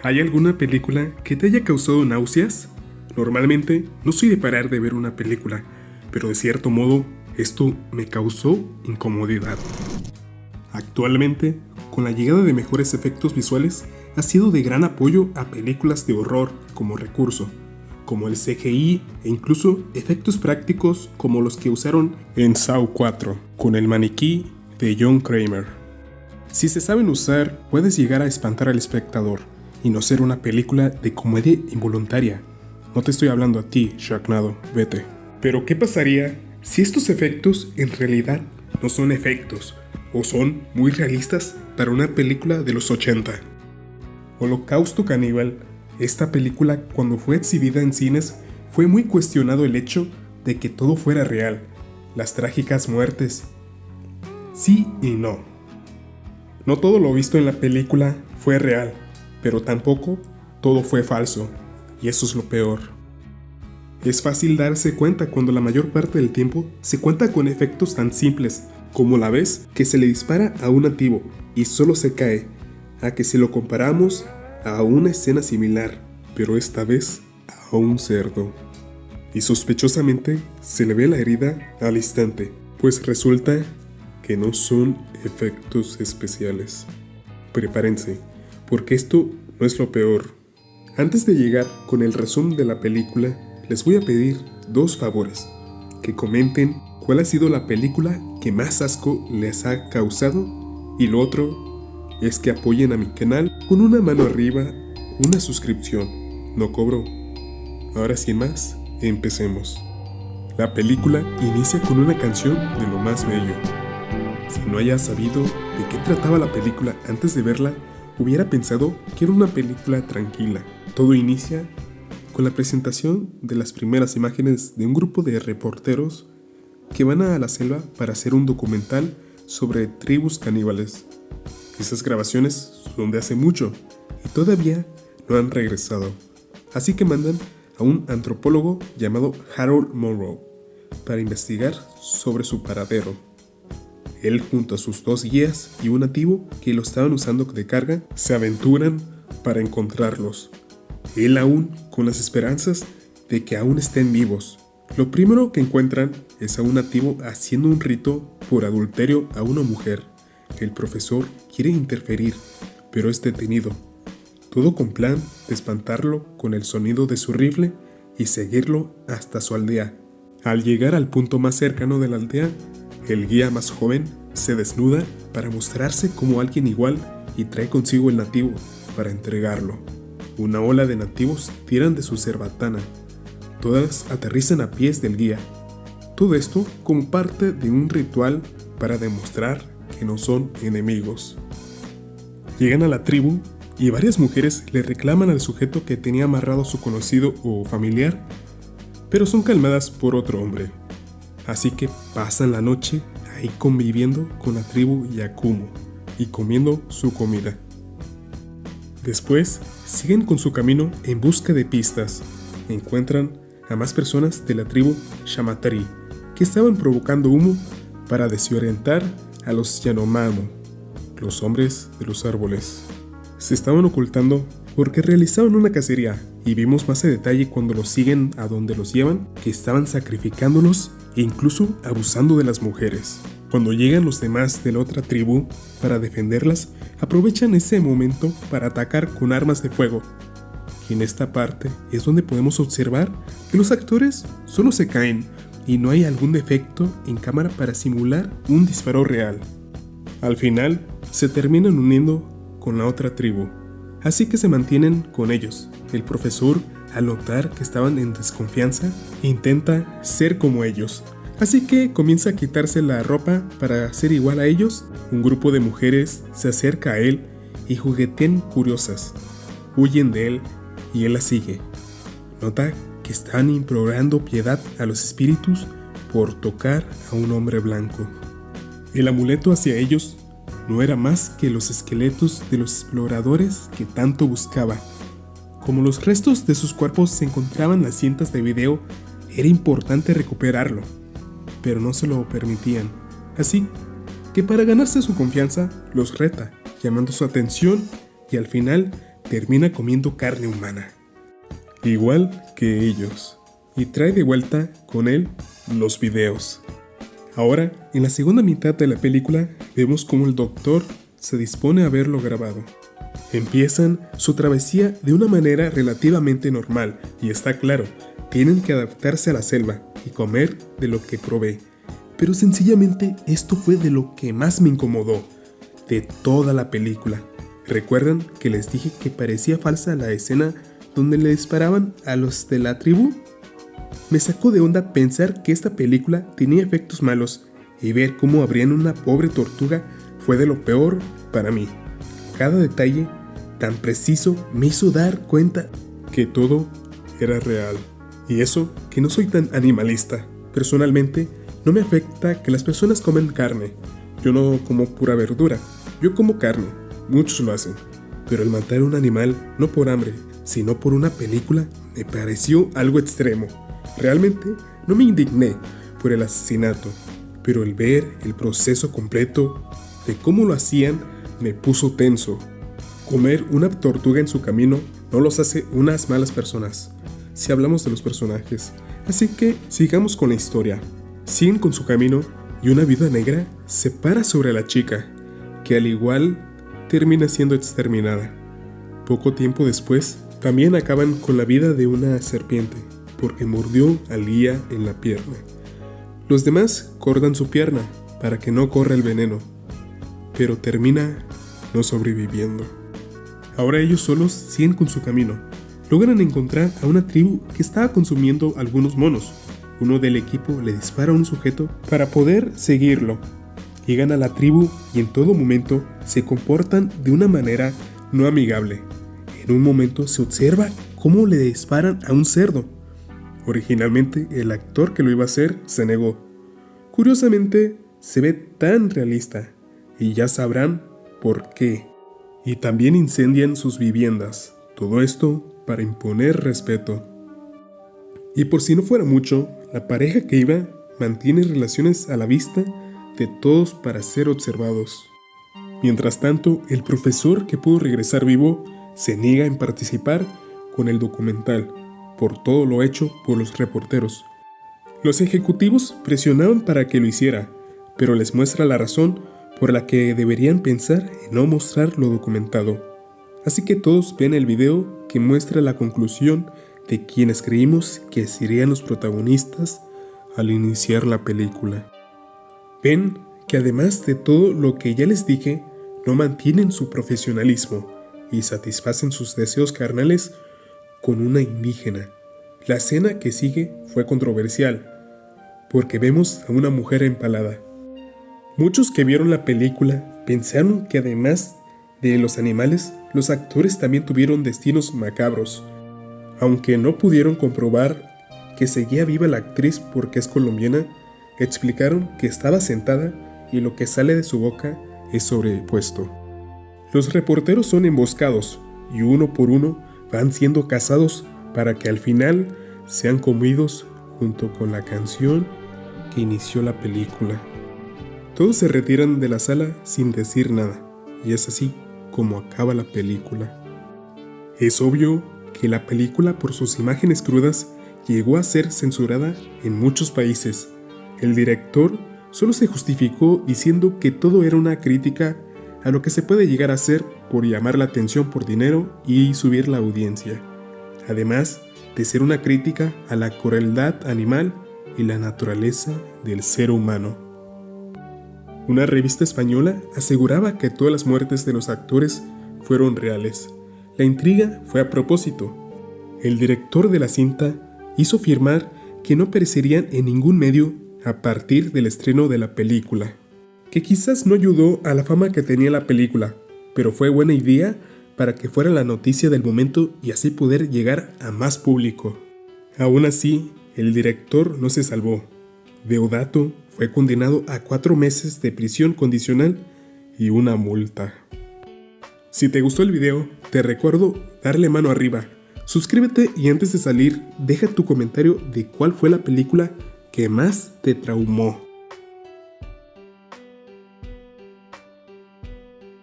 ¿Hay alguna película que te haya causado náuseas? Normalmente no soy de parar de ver una película, pero de cierto modo esto me causó incomodidad. Actualmente, con la llegada de mejores efectos visuales, ha sido de gran apoyo a películas de horror como recurso, como el CGI e incluso efectos prácticos como los que usaron en Saw 4, con el maniquí de John Kramer. Si se saben usar, puedes llegar a espantar al espectador y no ser una película de comedia involuntaria. No te estoy hablando a ti, Sharknado, vete. Pero ¿qué pasaría si estos efectos en realidad no son efectos o son muy realistas para una película de los 80? Holocausto Caníbal. Esta película, cuando fue exhibida en cines, fue muy cuestionado el hecho de que todo fuera real, las trágicas muertes. Sí y no. No todo lo visto en la película fue real, pero tampoco todo fue falso, y eso es lo peor. Es fácil darse cuenta cuando la mayor parte del tiempo se cuenta con efectos tan simples como la vez que se le dispara a un nativo y solo se cae, a que si lo comparamos a una escena similar, pero esta vez a un cerdo. Y sospechosamente se le ve la herida al instante, pues resulta que no son efectos especiales. Prepárense, porque esto no es lo peor. Antes de llegar con el resumen de la película, les voy a pedir dos favores. Que comenten cuál ha sido la película que más asco les ha causado, y lo otro es que apoyen a mi canal con una mano arriba, una suscripción. No cobro. Ahora sin más, empecemos. La película inicia con una canción de lo más bello. Si no hayas sabido de qué trataba la película antes de verla, hubiera pensado que era una película tranquila. Todo inicia con la presentación de las primeras imágenes de un grupo de reporteros que van a la selva para hacer un documental sobre tribus caníbales. Esas grabaciones son de hace mucho y todavía no han regresado, así que mandan a un antropólogo llamado Harold Monroe para investigar sobre su paradero. Él junto a sus dos guías y un nativo que lo estaban usando de carga se aventuran para encontrarlos. Él aún con las esperanzas de que aún estén vivos. Lo primero que encuentran es a un nativo haciendo un rito por adulterio a una mujer. El profesor quiere interferir, pero es detenido. Todo con plan de espantarlo con el sonido de su rifle y seguirlo hasta su aldea. Al llegar al punto más cercano de la aldea, el guía más joven se desnuda para mostrarse como alguien igual y trae consigo el nativo para entregarlo. Una ola de nativos tiran de su cerbatana. Todas aterrizan a pies del guía. Todo esto como parte de un ritual para demostrar que no son enemigos. Llegan a la tribu y varias mujeres le reclaman al sujeto que tenía amarrado a su conocido o familiar, pero son calmadas por otro hombre. Así que pasan la noche ahí conviviendo con la tribu Yakumo y comiendo su comida. Después siguen con su camino en busca de pistas. Encuentran a más personas de la tribu Shamatari que estaban provocando humo para desorientar a los Yanomamo, los hombres de los árboles. Se estaban ocultando porque realizaban una cacería y vimos más a detalle cuando los siguen a donde los llevan que estaban sacrificándolos e incluso abusando de las mujeres. Cuando llegan los demás de la otra tribu para defenderlas, aprovechan ese momento para atacar con armas de fuego. Y en esta parte es donde podemos observar que los actores solo se caen y no hay algún defecto en cámara para simular un disparo real. Al final, se terminan uniendo con la otra tribu, así que se mantienen con ellos. El profesor, al notar que estaban en desconfianza, intenta ser como ellos, así que comienza a quitarse la ropa para ser igual a ellos. Un grupo de mujeres se acerca a él y juguetean curiosas. Huyen de él y él las sigue. Nota que están implorando piedad a los espíritus por tocar a un hombre blanco. El amuleto hacia ellos no era más que los esqueletos de los exploradores que tanto buscaba. Como los restos de sus cuerpos se encontraban en las cintas de video, era importante recuperarlo, pero no se lo permitían. Así que para ganarse su confianza, los reta, llamando su atención y al final termina comiendo carne humana, igual que ellos, y trae de vuelta con él los videos. Ahora, en la segunda mitad de la película, vemos cómo el doctor se dispone a verlo grabado. Empiezan su travesía de una manera relativamente normal, y está claro, tienen que adaptarse a la selva y comer de lo que provee. Pero sencillamente esto fue de lo que más me incomodó de toda la película. ¿Recuerdan que les dije que parecía falsa la escena donde le disparaban a los de la tribu? Me sacó de onda pensar que esta película tenía efectos malos, y ver cómo abrían una pobre tortuga fue de lo peor para mí. Cada detalle tan preciso me hizo dar cuenta que todo era real. Y eso que no soy tan animalista. Personalmente, no me afecta que las personas comen carne. Yo no como pura verdura, yo como carne. Muchos lo hacen. Pero el matar a un animal, no por hambre, sino por una película, me pareció algo extremo. Realmente no me indigné por el asesinato, pero el ver el proceso completo de cómo lo hacían me puso tenso. Comer una tortuga en su camino no los hace unas malas personas, si hablamos de los personajes. Así que sigamos con la historia. Siguen con su camino y una viuda negra se para sobre la chica, que al igual termina siendo exterminada. Poco tiempo después, también acaban con la vida de una serpiente, porque mordió al guía en la pierna. Los demás cortan su pierna para que no corra el veneno, pero termina no sobreviviendo. Ahora ellos solos siguen con su camino. Logran encontrar a una tribu que estaba consumiendo algunos monos. Uno del equipo le dispara a un sujeto para poder seguirlo. Llegan a la tribu y en todo momento se comportan de una manera no amigable. En un momento se observa cómo le disparan a un cerdo. Originalmente el actor que lo iba a hacer se negó. Curiosamente se ve tan realista, y ya sabrán por qué. Y también incendian sus viviendas. Todo esto para imponer respeto. Y por si no fuera mucho, la pareja que iba mantiene relaciones a la vista de todos para ser observados. Mientras tanto, el profesor que pudo regresar vivo se niega en participar con el documental, por todo lo hecho por los reporteros. Los ejecutivos presionaban para que lo hiciera, pero les muestra la razón por la que deberían pensar en no mostrar lo documentado. Así que todos ven el video que muestra la conclusión de quienes creímos que serían los protagonistas al iniciar la película. Ven que además de todo lo que ya les dije, no mantienen su profesionalismo y satisfacen sus deseos carnales con una indígena. La escena que sigue fue controversial, porque vemos a una mujer empalada. Muchos que vieron la película pensaron que además de los animales, los actores también tuvieron destinos macabros. Aunque no pudieron comprobar que seguía viva la actriz porque es colombiana, explicaron que estaba sentada y lo que sale de su boca es sobrepuesto. Los reporteros son emboscados y uno por uno van siendo cazados para que al final sean comidos junto con la canción que inició la película. Todos se retiran de la sala sin decir nada, y es así como acaba la película. Es obvio que la película, por sus imágenes crudas, llegó a ser censurada en muchos países. El director solo se justificó diciendo que todo era una crítica a lo que se puede llegar a hacer por llamar la atención por dinero y subir la audiencia, además de ser una crítica a la crueldad animal y la naturaleza del ser humano. Una revista española aseguraba que todas las muertes de los actores fueron reales. La intriga fue a propósito. El director de la cinta hizo afirmar que no aparecerían en ningún medio a partir del estreno de la película, que quizás no ayudó a la fama que tenía la película, pero fue buena idea para que fuera la noticia del momento y así poder llegar a más público. Aún así, el director no se salvó. Deodato fue condenado a 4 meses de prisión condicional y una multa. Si te gustó el video, te recuerdo darle mano arriba, suscríbete y antes de salir, deja tu comentario de cuál fue la película que más te traumó.